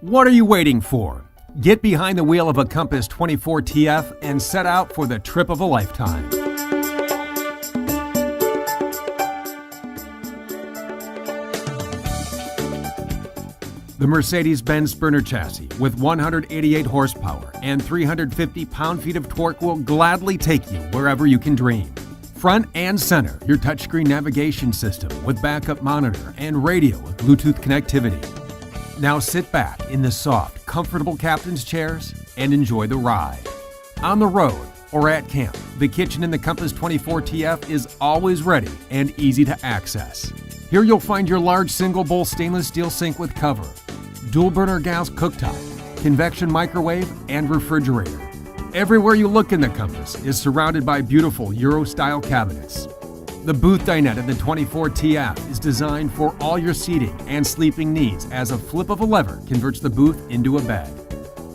What are you waiting for? Get behind the wheel of a Compass 24 TF and set out for the trip of a lifetime. The Mercedes-Benz Sprinter chassis with 188 horsepower and 350 pound-feet of torque will gladly take you wherever you can dream. Front and center, your touchscreen navigation system with backup monitor and radio with Bluetooth connectivity. Now sit back in the soft, comfortable captain's chairs and enjoy the ride. On the road or at camp, the kitchen in the Compass 24 TF is always ready and easy to access. Here you'll find your large single-bowl stainless steel sink with cover, dual-burner gas cooktop, convection microwave, and refrigerator. Everywhere you look in the Compass is surrounded by beautiful Euro-style cabinets. The booth dinette in the 24 TF is designed for all your seating and sleeping needs as a flip of a lever converts the booth into a bed.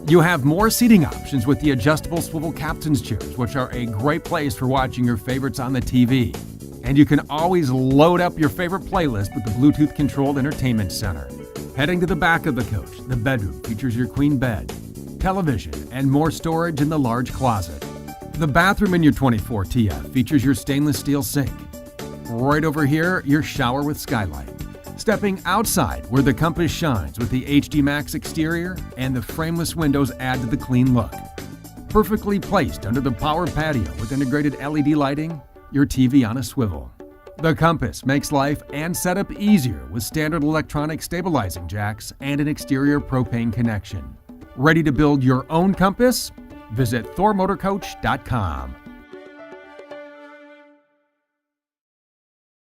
You have more seating options with the adjustable swivel captain's chairs, which are a great place for watching your favorites on the TV. And you can always load up your favorite playlist with the Bluetooth-controlled entertainment center. Heading to the back of the coach, the bedroom features your queen bed, television, and more storage in the large closet. The bathroom in your 24 TF features your stainless steel sink. Right over here, your shower with skylight. Stepping outside where the Compass shines with the HD Max exterior and the frameless windows add to the clean look. Perfectly placed under the power patio with integrated LED lighting, your TV on a swivel. The Compass makes life and setup easier with standard electronic stabilizing jacks and an exterior propane connection. Ready to build your own Compass? Visit thormotorcoach.com.